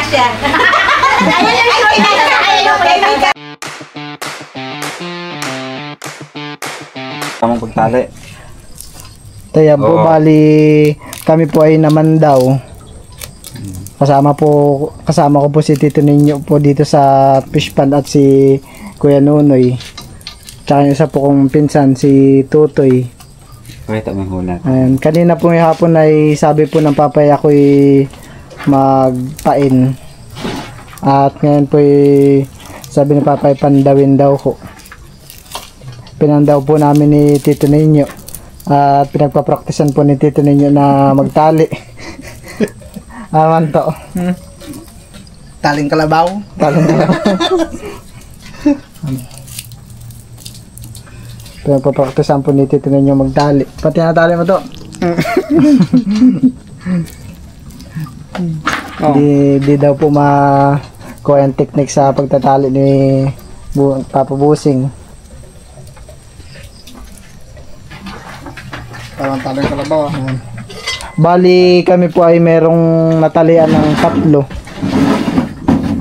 kasya. Tamang pagtali. Kaya po, bali kami po ay naman daw. Kasama ko po si Tito Ninyo po dito sa fish pond at si Kuya Nunoy. Tsaka yung isa po kong pinsan si Tutoy. Pakita mo yung hulat. Ayan. Kanina po yung hapon ay sabi po ng papay ako'y magpain. At ngayon po sabi ni papay pandawin daw ko. Pinandaw po namin ni Tito Ninyo. At pinagpapraktisan po ni Tito Ninyo na magtali. Aman to. Taling kalabaw. Taling kalabaw. Pinagpapraktisan po ni Tito Ninyo magtali. Pati natali mo to. Di daw po kuha yung technique sa pagtatali ni Papa Busing. Parang taling kalabaw. Bali kami po ay merong natalian ng 3.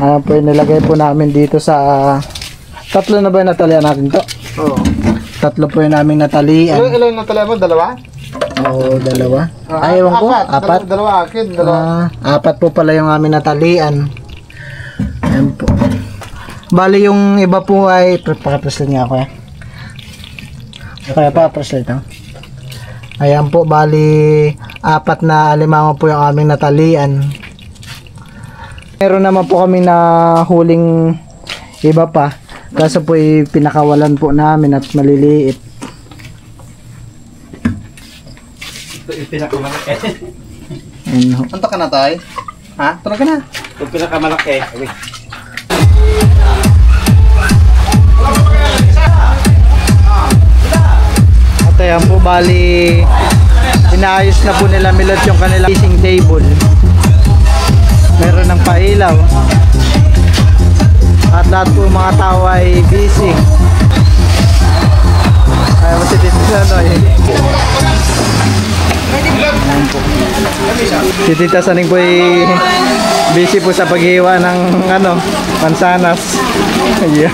Ano po yung nilagay po namin dito sa 3 na ba yung natalian natin to? Oo. 3 po yung naming natalian. Ilan yung natalian mo? 2? Oo, 2. Ayaw ko, 4. 2 akin, 2. 4 po pala yung aming natalian. Ayan po. Bali yung iba po ay pakipreslet nga ako kaya pakipreslet ito. Ayan po, bali 4 na alimango po yung aming natalian. Meron naman po kami na huling iba pa. Kaso po pinakawalan po namin at maliliit. Ito yung pinakamalaki. Anto ka na tayo? Ha? Tulog ka na. Ito yung pinakamalaki. At ayan po, bali inaayos na po nila Milot yung kanilang fishing table. Meron ng pailaw. At lahat po mga tao ay busy. Ayaw mo si Tito Sanoy. Si Tita Saning po ay busy po sa paghiwa ng mansanas. Yeah.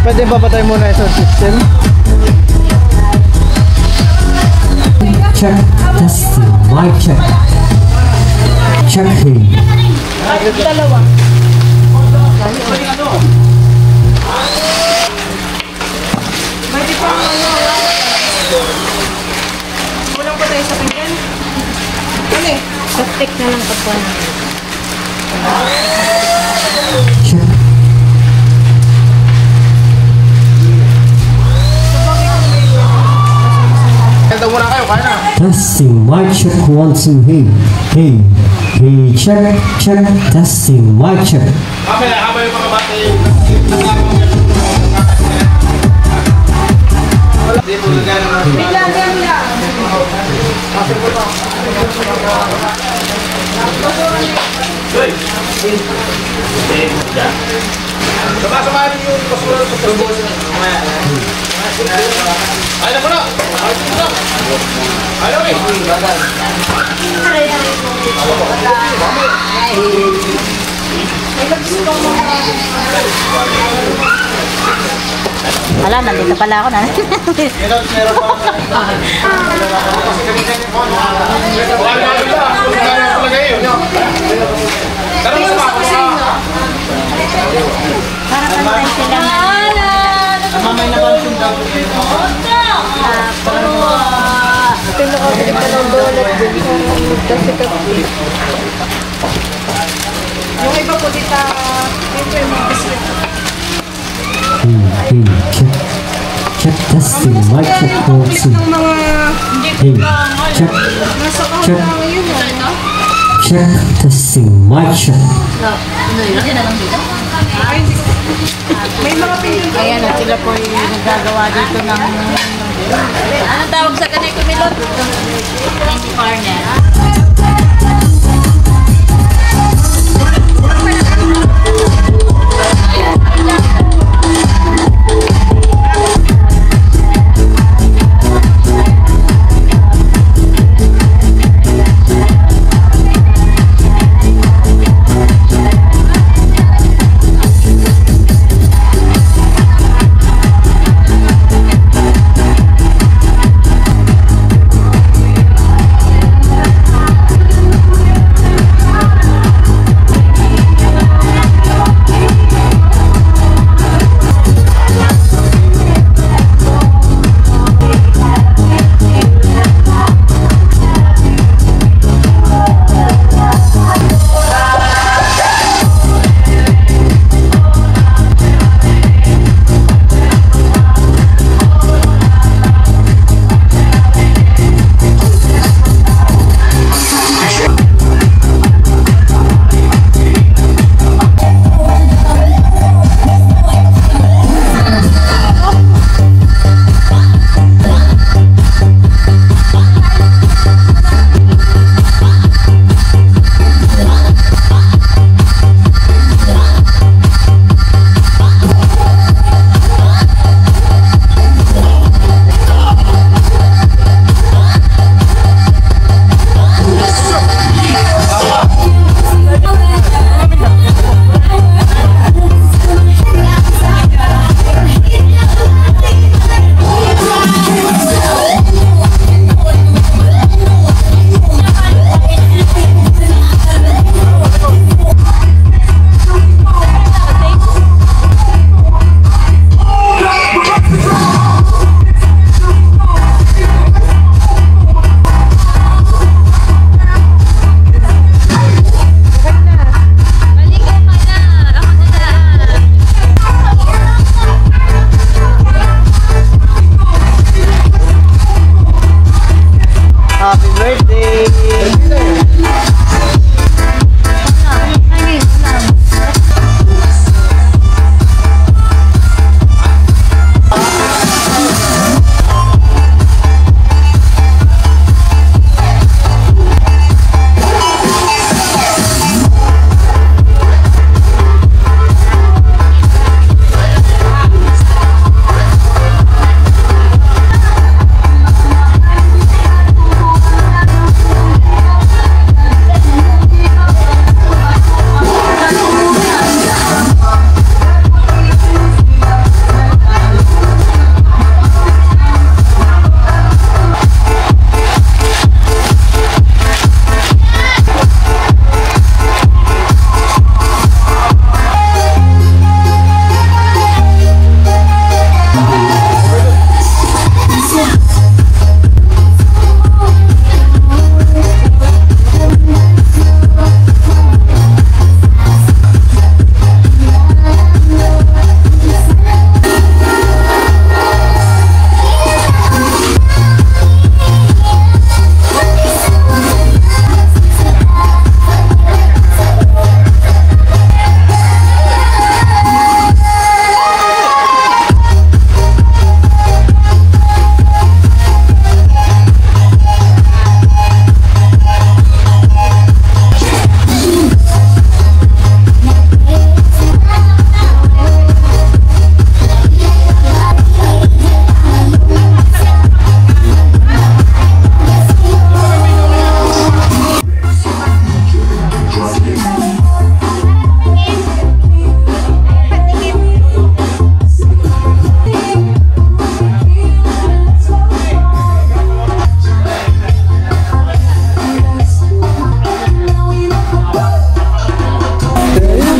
Pwede papatay muna yung sound system. Check, testing, mic check. Checking. Dalawa. Pwede pa kulang pa tayo sa pinggan. Ano eh? Sa stick na lang pagkuhan. Check. Testing, mic check, 1, 2, hey, hey, hey, check, check, testing, mic check. Wala, nandito pala ako na. Para pantay sila. Mamay na ba yung dapat? Pinakabili ka ng donut din. Kasi yung iba po dito, ito yung mga biscuit. Hey, check. Check testing, mic check, 1, 2. Ng mga Hey, check, nasa check, lang yun. check testing, mic check. May mga pinili. Ayan na sila po yung nagagawa dito ng... Anong tawag sa kanay kumilot? Corner.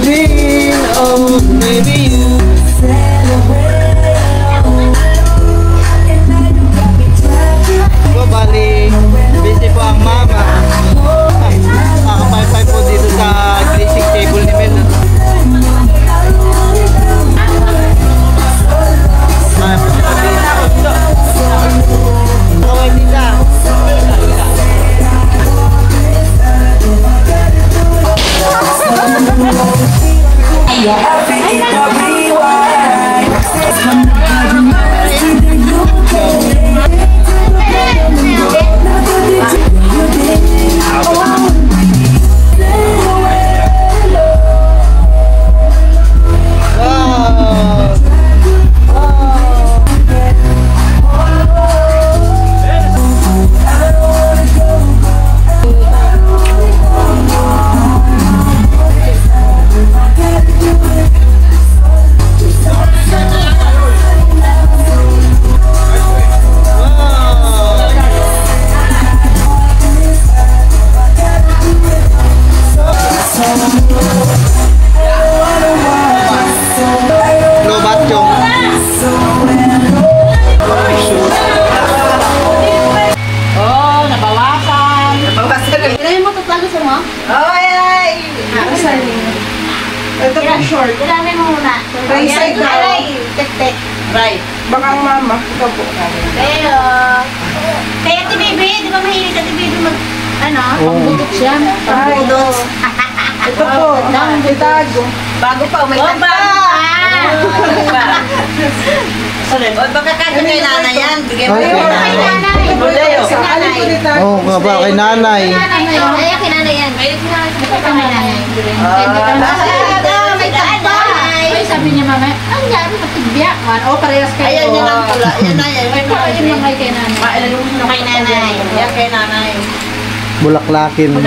dream, oh maybe you. So, bali, busy po ang mama. Nakapay-pay po dito sa glazing table ni Mel. Kaway tita. Oh, nabawasan. Kailan mo tutalo sa mo? Ito po short. Kailangan mo muna. Right side daw. Tek-tek. Right. Baka ang mama. Ikaw po. Pero, kaya ti baby, di ba mahilig ka ti baby mag, pangbutot siya. Pangbutot. Ito po. Ang itago. Bago pa, may tanda. O, baka kasi kay nanay yan. Bigay mo Ay, kay nanay. Sa alin po nito? Oo nga ba, kay nanay. Ay, kay nanay yan. Kay nanay. May tanda. Ay, sabi niya mama, ang yari matibya man. O, parehas kayo. Ayan yun ang pula. Yan na yan. Ay, kaya yung mga kay nanay. Kay nanay. Yan kay nanay. Bulaklakin.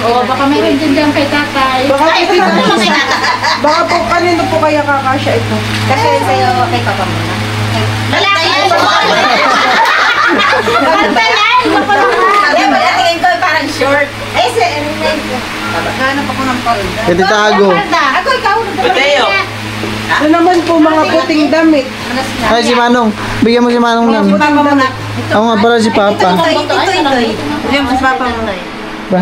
O, baka mayroon din dyan kay tatay. Baka po kanino po kaya kakasya ito? Kasi sa'yo kay papa mo na. Lalaki yan! Pantalan! Alam mo, tingin ko parang short. Eh, hanap ako ng palda. Pwede tago. Ako, ikaw. Mateo. Ito naman po mga puting damit. Ay, si Manong. Bigyan mo si Manong lang. Puting damit. Ako nga pala si Papa. Ito. Bigyan mo si papa mo. Ba?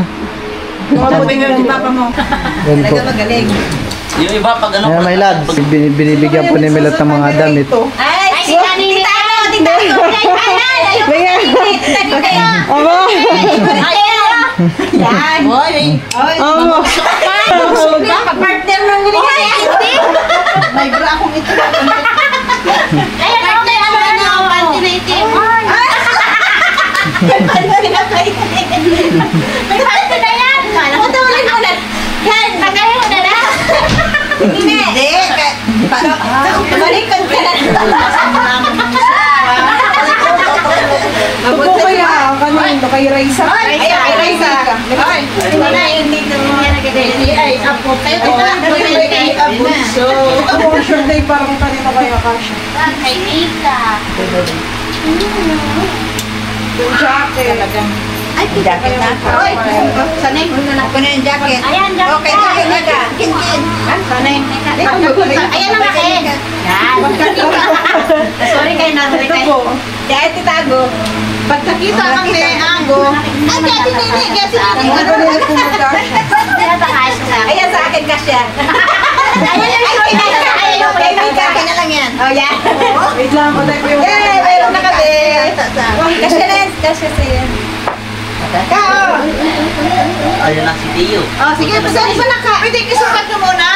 Mga puting damit. Papa mo. Yan po. Magaling. Yung iba pag ano. Ayan, my lads. Binibigyan po ni Milot ng mga damit. Ay, si kanini. Tita ko. Aba! Yan. Boy. Aba! Partner ng hindi. May bra akong ito. Ayan, partner ang panty na itim. May panty na yan. Utulin mo na. Yan, tagayin mo na na. Hindi. Balikan ka na. Ito po kaya kanino? Kay Raisa? Ay, kay Raisa. Ay, hindi dito mo yan nagdadali. Ay, apo. Kayo ito. Kay apo. Ito po ang short day parang kanino kaya kakasya? Kay Tita. Yung jacket. Ay, jacket na. Ay, sanay. Ako na yung jacket. Ayan, jacket. Okay, jacket na ka. Kin-kin. Sanay. Ayan ang akin. Yan. Sorry kayo na. Ito po. Kaya titago. Pag nakita ang neago. Ay, kaya tinini. Kaya tinini. Ano nila po magkasya? Ayan sa akin kasya. Ayan yung kay Mika. Kaya na lang yan. Oh, yan. Wait lang, patay ko yung... Yay! Mayroon na kami. Kasya na yan. Kasya sa'yo. Kao! Ayun na si Tio. Oh, sige, pasali pa na ka. Pwede, isukat nyo muna.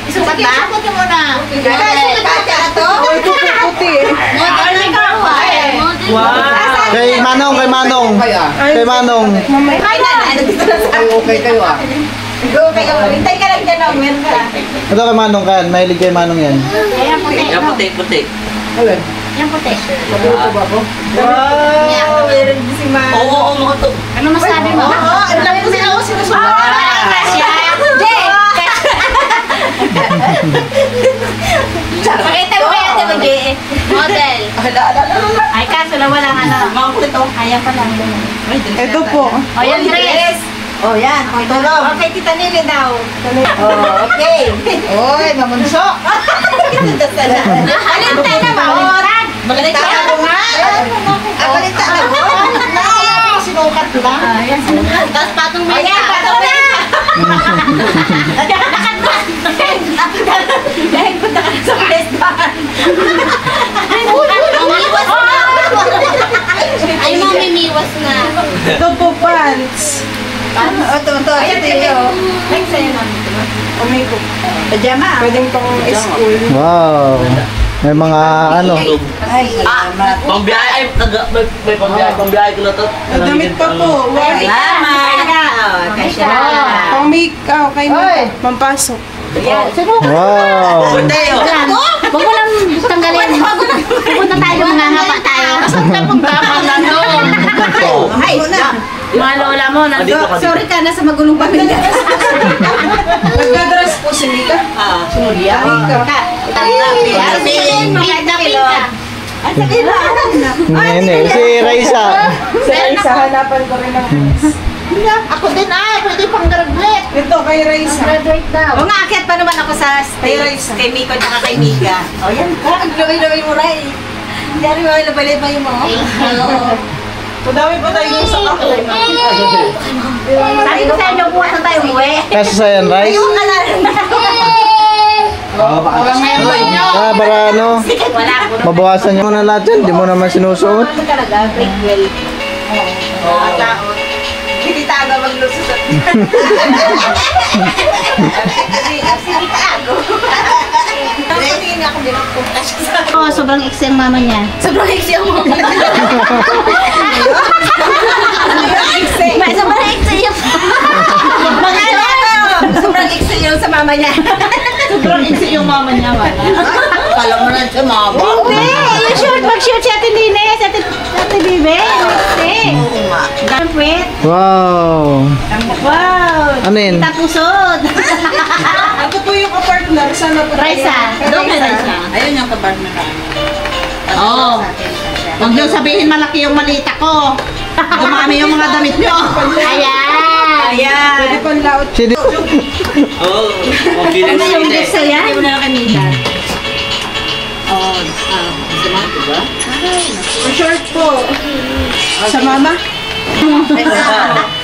Isukat na? Isukat nyo muna. Isukat ka ito? Oh, ito po puti eh. Model na ikaw. Kay Manong, kay Manong. Kay Manong. Ay, nanay. Nandito na sa... Okay kayo ah. Okay, hintay ka lang dyan. Meron ka. Ito kay Manong kan. Mahilig kay Manong yan. Ayan, puti. Yung puti. Yan, puti. Wow! Meron din si Mano. Oo, mga to. Ano masabi mo? Oo, ang dami ko sila ako sinusunod. Kasya. Jay! Pakita mo kaya ito mag model. Ay, kaso na walang ano. Ayan pa lang. Ito po. O, yung dress. Oh, yan. Tulong. Okay, Tita Nili daw. Oh, okay. Oy, mamunso. Balintay na ba? Oran. Balintay na nga. Balintay na ba? Sinukat lang. Tapos patong mo yan. Patong na. Dahil punta ka sa restaurant. Umiwas na. Ay, mamimiwas na. Ito po, pants. Ito. Ayan, sa'yo. Ay, sa'yo namin. Umiko. Pajama. Pwedeng pang school. Wow. May mga ano. Ay, salamat. Pambiyahe ay may pambiyahe ko na to. Damit pa po. White. Salamat. Kasya. Pang make-up. Kay make-up. Pampasok. Wow. Tayo. Huwag mo lang tanggalin. Pupunta tayo, mga ngapa tayo. Saan ka punta? Nandun. Ay, na. Mga lola mo, nandun. Sorry ka, nasa magulong pamilya. Nagdadress po si Mika. Nene, si Raisa. Sa hanapan ko rin ng Ako din pwede pang graduate. ito kay Raisa. Graduate daw. O nga, akyat pa naman ako sa stage. Kay Miko at kay Mika. O yan ka, ang laway-laway mo rin. Dari mo, labalay-bay mo. Madami pa tayo sa ako. Sabi ko sa inyo, buwas na tayo umuwi. Kaso sa yan, Rice. Yung alam. Para ano, Wala ko. mabawasan nyo na lahat yan. Di mo naman sinusuot. Ano talaga? Break well. Oo. Taon. Hindi taga maglusot. Sige tago. Hindi nga ako binagpunta siya sa... Oo, sobrang iksi ang mama niya. Sobrang iksi ang mga. Sobrang iksi yung... Sobrang iksi yung sa mama niya. Sobrang iksi yung mama niya, wala. Kala mo na siya mga Hindi! Yung shoot, mag-shoot si Ate Line, si Ate Bibe. Iksi. Gampwit. Wow. Wow! Ano yun? Tapusod. Ako po yung kapartner. Sana po Raisa. Doon kay Raisa. Ayun yung kabarna na. Oo. Huwag niyo sabihin malaki yung malita ko. Dumami yung mga damit niyo. Ayan. Ayan. Pwede pang laot. Si Oo. Mabilis Ano yung gusto yan? Hindi mo na kanina. Short po. Sa mama?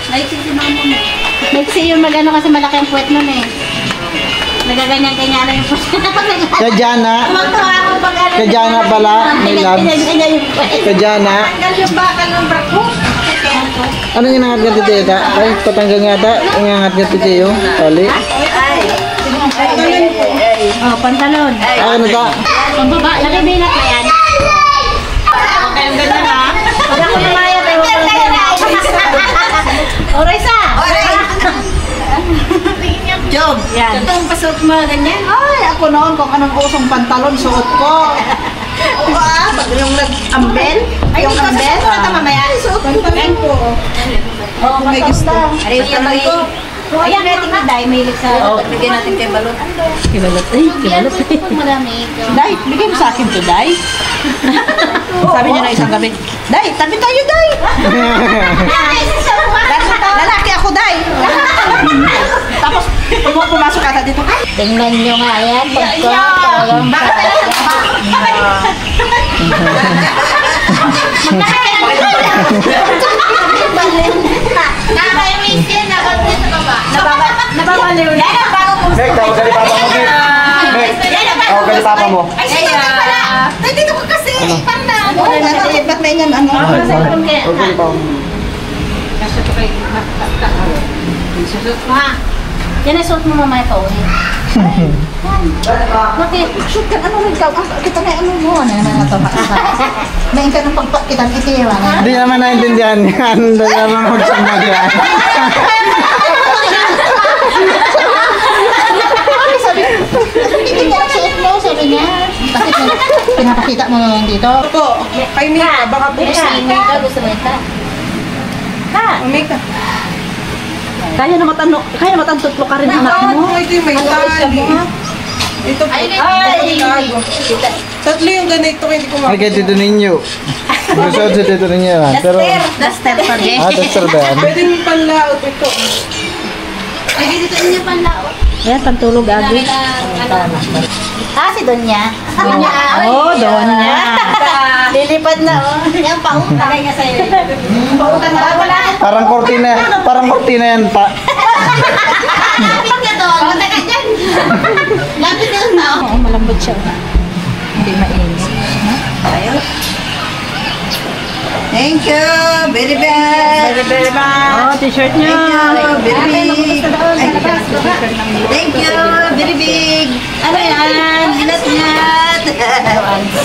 Maiksi si mama mo. Maiksi yung mag-ano kasi malaki ang puwet nun eh. Nagaganyan-ganyan na yung puwet. Kajana. Tumagtawa ako pag ano. Kajana pala, may labs. Ganyan yung puwet. Kajana. Tanggal yung bakal ng brakbo. Ano yung nangat ka titi ta? Ay, patanggal nga ta. Ang nangat ka titi yung tali. Oh, pantalon. Ano ta? Pambaba, nabibinat na yan. Okay, ang ganda na. Pag ako namayat, ay huwag ko lang. O, Raisa! Job. Yan. Itong pasok mo, ganyan. Ay, ako noon kung anong usong pantalon, suot ko. Yung nag-ambel. Ay, yung ambel. Ito mamaya. Pantalon po. Oo, may gusto. Ay, yung bagay ko. Ayan, natin na dahil may sa bigyan natin kay Balot. Kibalot. Ay, kibalot. Marami. Dai, bigay mo sa akin to, Dai. Sabi niya na isang gabi, Dai, tabi tayo, Dai. Lalaki ako, Dai. Tapos, pumasok ka dito. Tingnan nyo nga yan. Pagko, Nakakayawin siya, nababaliw sa baba. Nababaliw na. Meg, tawag ka ni Papa mo, Meg. Meg, tawag ka ni Papa mo. Ay, sige pala. Ay, dito ko kasi. Parang na. Ba't may yan, ano? Tawag ka ni Papa mo. yan ay suot mo mamaya pa ulit. Bakit? Shoot ka, ano ikaw? Kita na, ano mo? Ano naman ito? May ka ng pagpakitan, itiwa na. Hindi naman naintindihan yan. Hindi naman magsambag yan. Hindi niya suot mo, sabi niya. Bakit pinapakita mo naman dito? Po. Kay Mika. Baka po Gusto si mo ito, gusto mo ito. Mika. Kaya naman tutlo ka rin anak mo. Ito yung may tali. Ito po. Ito. Tatlo yung ganito. Hindi ko Ay, kaya Tito Ninyo. Gusto sa dito rin yan. Pero, Duster pa din. duster ba yan? Pwedeng panlaot ito. Pwede dito niya panlaot. Ayan, pantulog agi. Si Donya. Donya. Oh, Donya. Lilipad na, oh. Yan, pautang. Tagay nga sa'yo. Pautang na. Wala. Parang kortina yan pa. Lapit ka doon. Punta ka dyan. Lapit ka doon na, oh. Oo, malambot siya. Hindi mainit. Ayun. Thank you. Very bad. Very bad. Oh, t-shirt niya. Very big. Thank you. Very big. Ano yan? Ginat-ngat.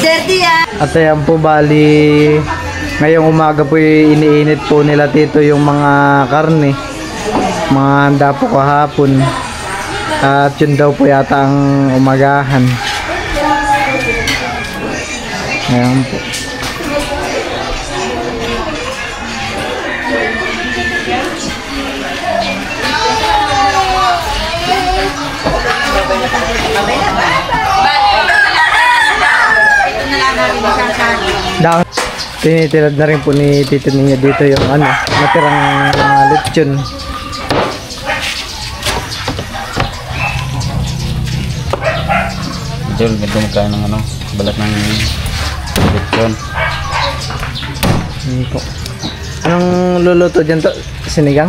Dirty yan. At ayan po, bali, ngayong umaga po iniinit po nila dito yung mga karne. Mga handa po kahapon. At yun daw po yata ang umagahan. Ayan po. Dahil tinitilad na rin po ni Tito Niño dito yung natirang lechon. Jol, ganda mo kayo ng balat ng lechon. Yun po. Anong luluto dyan to? Sinigang?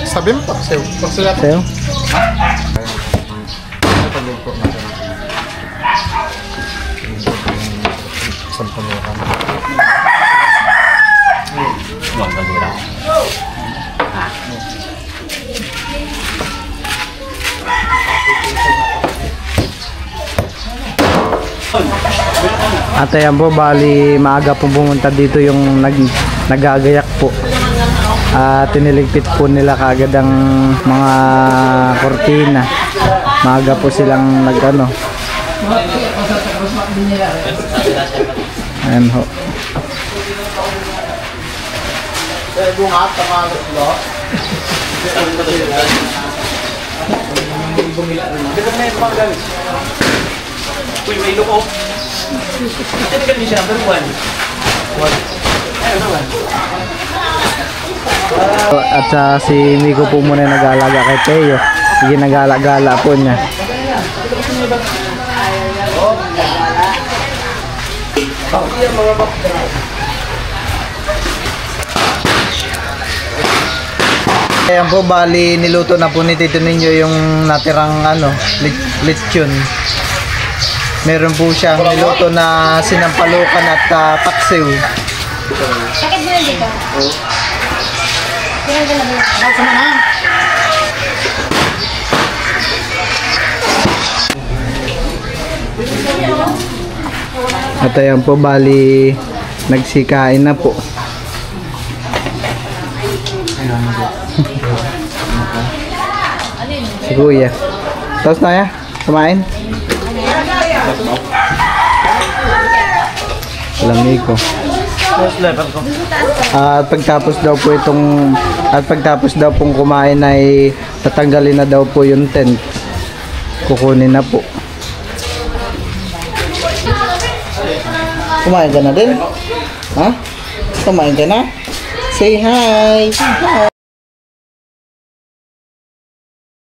Sabi mo, pagsulat. Sayo? Huwag kalira. At ayan po, bali maaga po pumunta dito yung nagagayak po. Tiniligpit po nila kagad ang mga kortina. Maaga po silang ayan ho. Uy, may luko. Ito kami siya, number 1. At si Miko po muna nag-aalaga kay Teo. Sige, nag-aalaga po niya. Ayan po, bali niluto na po ni Tito Niño yung natirang lechon. Meron po siyang niluto na sinampalukan at paksiw. Bakit mo dito? At ayan po, bali nagsikain na po. Si Kuya. Tapos na ya? Kumain? Lamig ko. At pagtapos daw pong kumain ay tatanggalin na daw po yung tent. Kukunin na po. Kumain ka na din? Ha? Kumain ka na? Say hi! Say hi!